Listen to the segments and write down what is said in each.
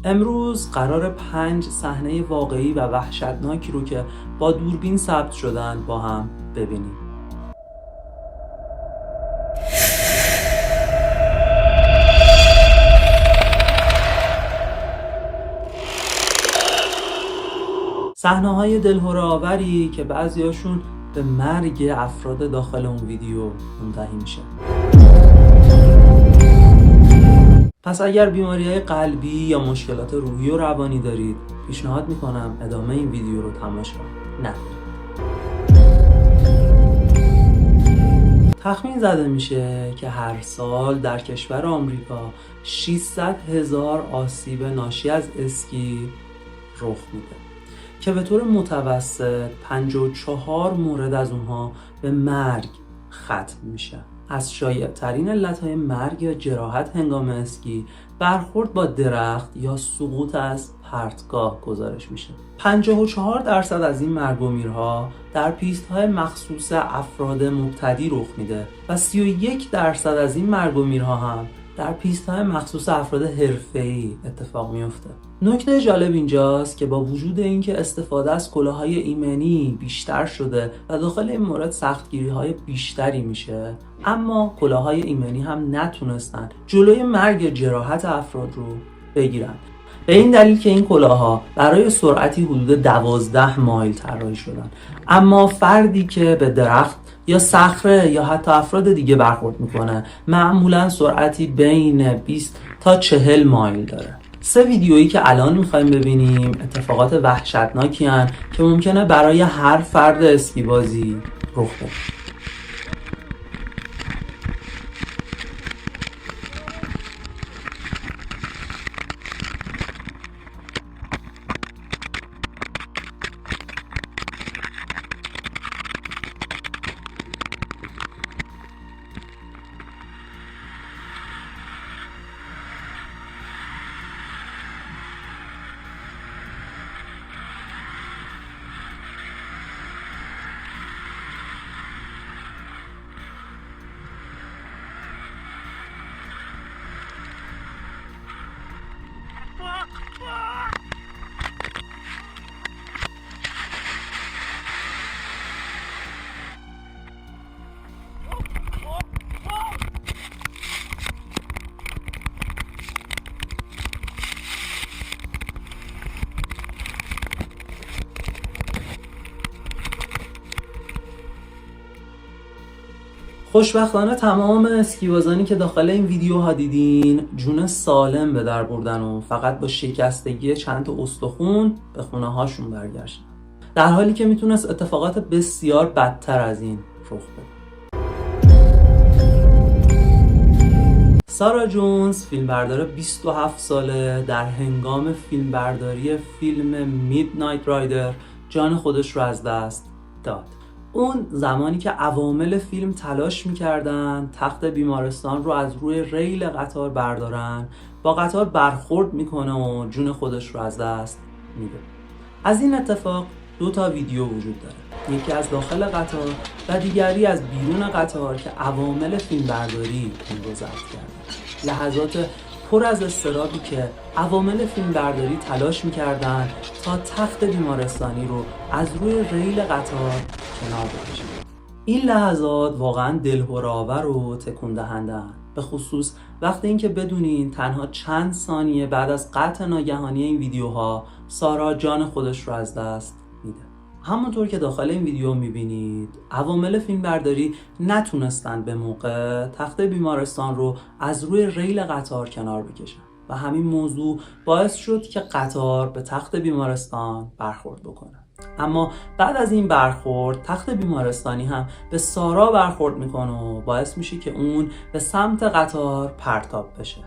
امروز قرار 5 صحنه واقعی و وحشتناکی رو که با دوربین ثبت شدن با هم ببینیم. صحنه‌های دلهره‌آوری که بعضیاشون به مرگ افراد داخل اون ویدیو منتهی میشه. پس اگر بیماری‌های قلبی یا مشکلات روحی و روانی دارید، پیشنهاد میکنم ادامه این ویدیو رو تماشا نکنید. تخمین زده میشه که هر سال در کشور آمریکا 600,000 آسیب ناشی از اسکی رخ میده که به طور متوسط 54 مورد از اونها به مرگ ختم میشه. از شایع‌ترین علتهای مرگ یا جراحت هنگام اسکی برخورد با درخت یا سقوط از پرتگاه گزارش میشه. 54% از این مرگ و میرها در پیست‌های مخصوص افراد مبتدی رخ میده و 31% از این مرگ و میرها هم در پیست‌های مخصوص افراد حرفه‌ای اتفاق میفته. نکته جالب اینجاست که با وجود اینکه استفاده از کلاه‌های ایمنی بیشتر شده و داخل این مورد سختگیری‌های بیشتری میشه، اما کلاه‌های ایمنی هم نتونستن جلوی مرگ جراحت افراد رو بگیرن. به این دلیل که این کلاه‌ها برای سرعتی حدود 12 مایل طراحی شدن، اما فردی که به درخت یا صخره یا حتی افراد دیگه برخورد میکنه معمولا سرعتی بین 20 تا 40 مایل داره. 3 ویدیویی که الان میخوایم ببینیم اتفاقات وحشتناکی هن که ممکنه برای هر فرد اسکیبازی رخ بده. خوشبختانه تمام اسکیبازانی که داخل این ویدیوها دیدین جون سالم به در بردن و فقط با شکستگی چند تا استخون به خونه هاشون برگشتن، در حالی که میتونست اتفاقات بسیار بدتر از این رخ بده. سارا جونز، فیلمبردار 27 ساله، در هنگام فیلمبرداری فیلم میدنایت رایدر جان خودش رو از دست داد. اون زمانی که عوامل فیلم تلاش میکردن تخت بیمارستان رو از روی ریل قطار بردارن، با قطار برخورد میکنه و جون خودش رو از دست میده. از این اتفاق 2 ویدیو وجود داره، یکی از داخل قطار و دیگری از بیرون قطار که عوامل فیلمبرداری اون رو ضبط کردن. لحظات پر از اضطرابی که عوامل فیلمبرداری تلاش میکردن تا تخت بیمارستانی رو از روی ریل قطار کنار بکشن. این لحظات واقعا دلهره‌آور و تکون دهنده، به خصوص وقتی اینکه بدونین تنها چند ثانیه بعد از قطع ناگهانی این ویدیوها سارا جان خودش رو از دست میده. همونطور که داخل این ویدیو میبینید عوامل فیلمبرداری نتونستن به موقع تخت بیمارستان رو از روی ریل قطار کنار بکشن و همین موضوع باعث شد که قطار به تخت بیمارستان برخورد بکنه. اما بعد از این برخورد تخت بیمارستانی هم به سارا برخورد میکنه و باعث میشه که اون به سمت قطار پرتاب بشه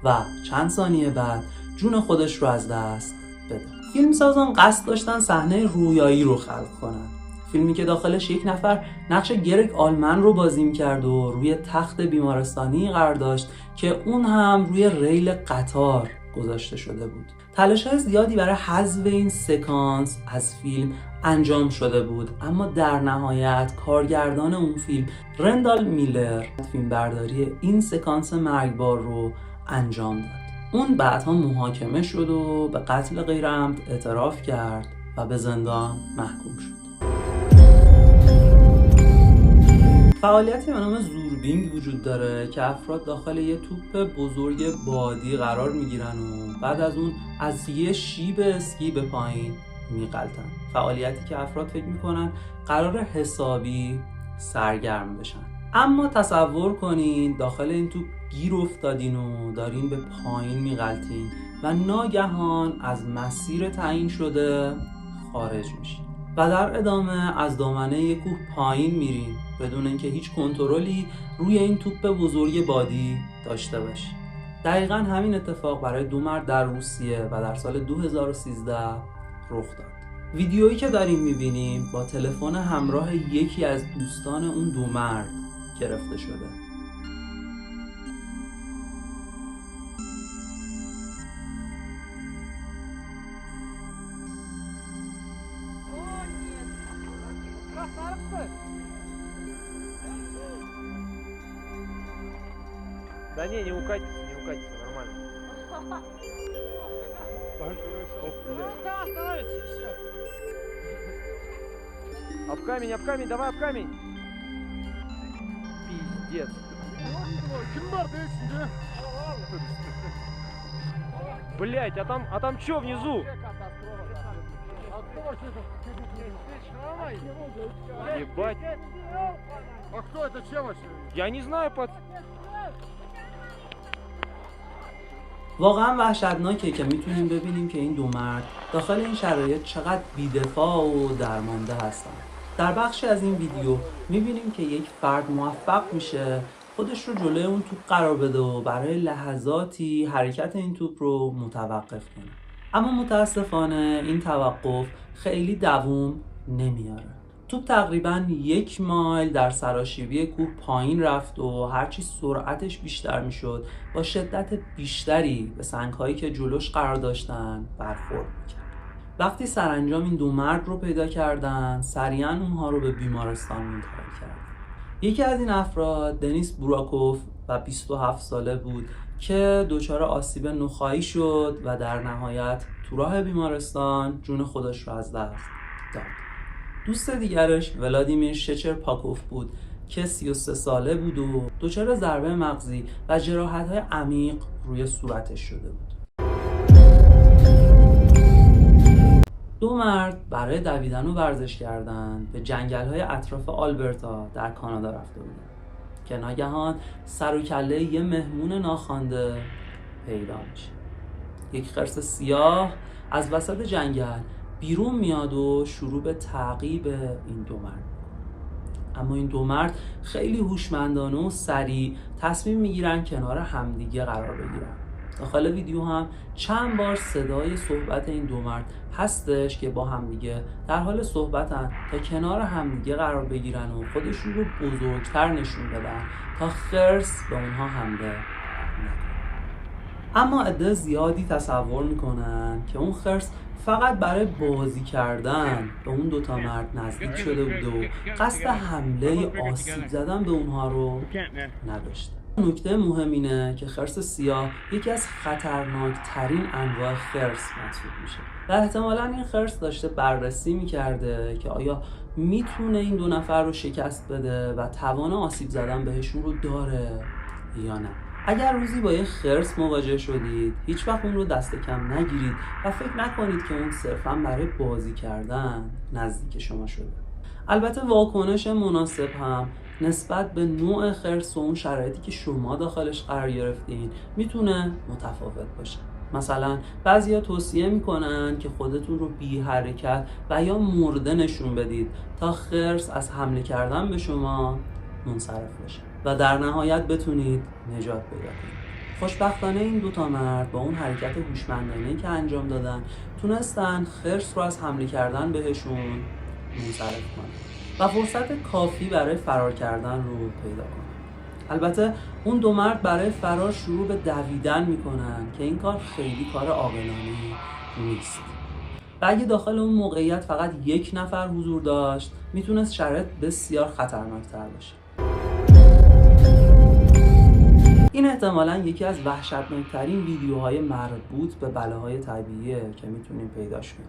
و چند ثانیه بعد جون خودش رو از دست بده. فیلمسازان قصد داشتن صحنه رویایی رو خلق کنن، فیلمی که داخلش یک نفر نقش گرگ آلمن رو بازی می‌کرد و روی تخت بیمارستانی قرار داشت که اون هم روی ریل قطار گذاشته شده بود. تلاش‌های زیادی برای حذف این سکانس از فیلم انجام شده بود، اما در نهایت کارگردان اون فیلم رندال میلر فیلمبرداری این سکانس مرگبار رو انجام داد. اون بعدها محاکمه شد و به قتل غیرعمد اعتراف کرد و به زندان محکوم شد. فعالیتی به نام زوربینگ وجود داره که افراد داخل یه توپ بزرگ بادی قرار میگیرن و بعد از اون از یه شیب اسکی به پایین میغلطن. فعالیتی که افراد فکر میکنن قرار حسابی سرگرم بشن. اما تصور کنین داخل این توپ گیر افتادین و دارین به پایین میغلطین و ناگهان از مسیر تعیین شده خارج میشین و در ادامه از دامنه یک کوه پایین میرین بدون اینکه هیچ کنترلی روی این توپ بزرگ بادی داشته باشین. دقیقاً همین اتفاق برای 2 مرد در روسیه و در سال 2013 رخ داد. ویدیویی که داریم میبینیم با تلفن همراه یکی از دوستان اون 2 مرد گرفته شده. Да не укатится, нормально. Об камень, давай об камень. Пиздец. Блять, а там чё внизу? Ебать. А кто это, чем вообще? Я не знаю, واقعا وحشتناکه که میتونیم ببینیم که این 2 مرد داخل این شرایط چقدر بی‌دفاع و درمانده هستن. در بخشی از این ویدیو میبینیم که یک فرد موفق میشه خودش رو جلوی اون توپ قرار بده و برای لحظاتی حرکت این توپ رو متوقف کنه. اما متاسفانه این توقف خیلی دوام نمیاره. توپ تقریباً 1 مایل در سراشیبی کوه پایین رفت و هرچی سرعتش بیشتر میشد با شدت بیشتری به سنگ‌هایی که جلوش قرار داشتن برخورد میکرد. وقتی سرانجام این 2 مرد رو پیدا کردن سریعاً اونها رو به بیمارستان منتقل کردن. یکی از این افراد دنیس بوراکوف و 27 ساله بود که دچار آسیب نخاعی شد و در نهایت تو راه بیمارستان جون خودش رو از دست داد. دوست دیگرش ولادیمیر شچرپاکوف بود که 33 ساله بود و دچار ضربه مغزی و جراحت‌های عمیق روی صورتش شده بود. 2 مرد برای دویدن و ورزش کردن به جنگل‌های اطراف آلبرتا در کانادا رفته بودند که ناگهان سر و کله یه مهمون ناخوانده پیدا میشه. یک خرس سیاه از وسط جنگل بیرون میاد و شروع به تعقیب این 2 مرد. اما این 2 مرد خیلی هوشمندانه و سریع تصمیم میگیرن کنار همدیگه قرار بگیرن. داخل ویدیو هم چند بار صدای صحبت این 2 مرد هستش که با همدیگه در حال صحبتن تا کنار همدیگه قرار بگیرن و خودشون رو بزرگتر نشون بدن تا خرس به اونها حمله نکنه. اما عده زیادی تصور میکنن که اون خرس فقط برای بازی کردن به اون 2 مرد نزدیک شده بود و قصد حمله آسیب زدن به اونها رو نداشته. نکته مهم اینه که خرس سیاه یکی از خطرناکترین انواع خرس محسوب میشه و احتمالاً این خرس داشته بررسی میکرده که آیا میتونه این 2 نفر رو شکست بده و توان آسیب زدن بهشون رو داره یا نه. اگر روزی با یه خرس مواجه شدید هیچ وقت اون رو دست کم نگیرید و فکر نکنید که اون صرفاً برای بازی کردن نزدیک شما شده. البته واکنش مناسب هم نسبت به نوع خرس و اون شرایطی که شما داخلش قرار گرفتین میتونه متفاوت باشه. مثلا بعضیا توصیه میکنن که خودتون رو بی حرکت و یا مرده نشون بدید تا خرس از حمله کردن به شما منصرف بشه و در نهایت بتونید نجات پیدا کنید. خوشبختانه این 2 مرد با اون حرکت هوشمندانه‌ای که انجام دادن تونستن خرس رو از حمله کردن بهشون منصرف کنن و فرصت کافی برای فرار کردن رو پیدا کنن. البته اون 2 مرد برای فرار شروع به دویدن میکنن که این کار خیلی کار عاقلانه‌ای نیست. و اگه داخل اون موقعیت فقط 1 نفر حضور داشت میتونست شرایط بسیار خطرناکتر باشه. این احتمالاً یکی از وحشتناکترین ویدیوهای مربوط به بلاهای طبیعیه که میتونیم پیداش کنیم.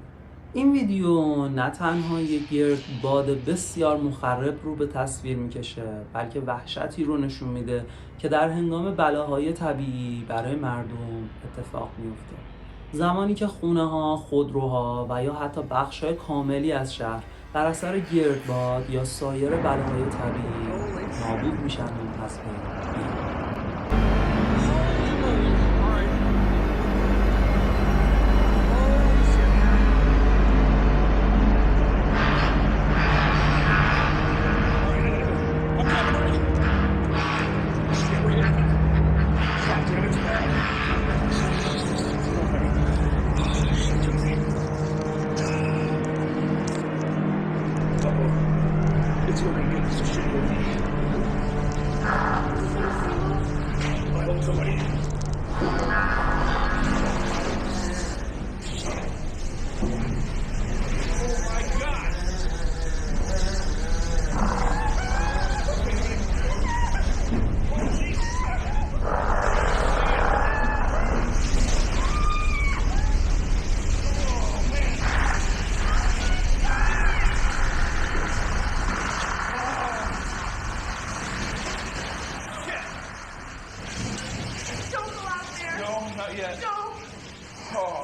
این ویدیو نه تنها یک گردباد بسیار مخرب رو به تصویر میکشه، بلکه وحشتی رو نشون میده که در هنگام بلاهای طبیعی برای مردم اتفاق میفته. زمانی که خونه‌ها، خودروها و یا حتی بخش‌های کاملی از شهر در اثر گردباد یا سایر بلاهای طبیعی نابود میشن و از بین میرن. It's really good to shit with me. I hope somebody. Oh my God! Don't go out there. No, not yet. No. Oh.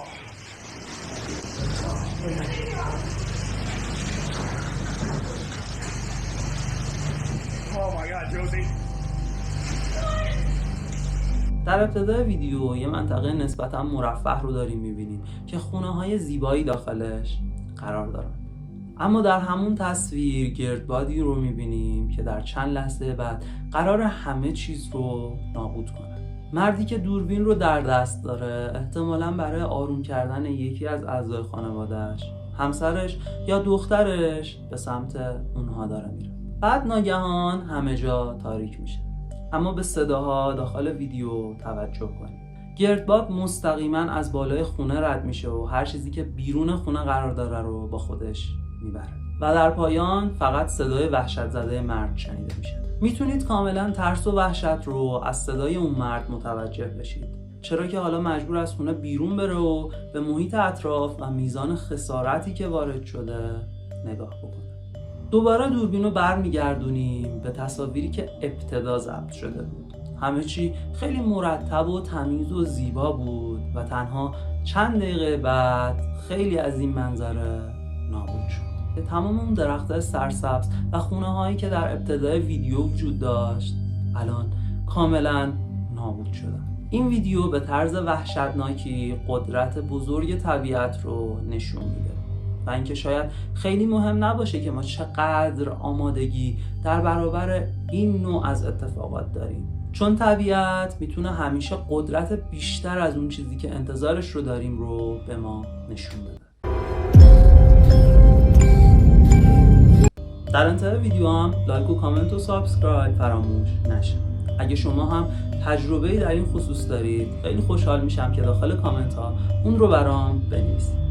Oh my God, Josie. در ابتدای ویدیو یه منطقه نسبتاً مرفه رو داریم میبینیم که خونه‌های زیبایی داخلش قرار دارن. اما در همون تصویر گردبادی رو میبینیم که در چند لحظه بعد قرار همه چیز رو نابود کنه. مردی که دوربین رو در دست داره احتمالاً برای آروم کردن یکی از اعضای خانواده‌اش، همسرش یا دخترش به سمت اونها داره میره. بعد ناگهان همه جا تاریک میشه. اما به صداها داخل ویدیو توجه کنید. گردباد مستقیما از بالای خونه رد میشه و هر چیزی که بیرون خونه قرار داره رو با خودش میبره و در پایان فقط صدای وحشت زده مرد شنیده میشه. میتونید کاملا ترس و وحشت رو از صدای اون مرد متوجه بشید، چرا که حالا مجبور از خونه بیرون بره و به محیط اطراف و میزان خسارتی که وارد شده نگاه بکنه. دوباره دوربین رو برمیگردونیم به تصاویری که ابتدا ضبط شده بود. همه چی خیلی مرتب و تمیز و زیبا بود و تنها چند دقیقه بعد خیلی از این منظره نابود شد. تمام اون درخت‌های سرسبز و خونه‌هایی که در ابتدای ویدیو وجود داشت الان کاملا نابود شدن. این ویدیو به طرز وحشتناکی قدرت بزرگ طبیعت رو نشون میده و اینکه شاید خیلی مهم نباشه که ما چقدر آمادگی در برابر این نوع از اتفاقات داریم، چون طبیعت میتونه همیشه قدرت بیشتر از اون چیزی که انتظارش رو داریم رو به ما نشون بده. در انتهای ویدیو هم لایک و کامنت و سابسکرایب فراموش نشه. اگه شما هم تجربه‌ای در این خصوص دارید خیلی خوشحال میشم که داخل کامنت ها اون رو برام بنویسید.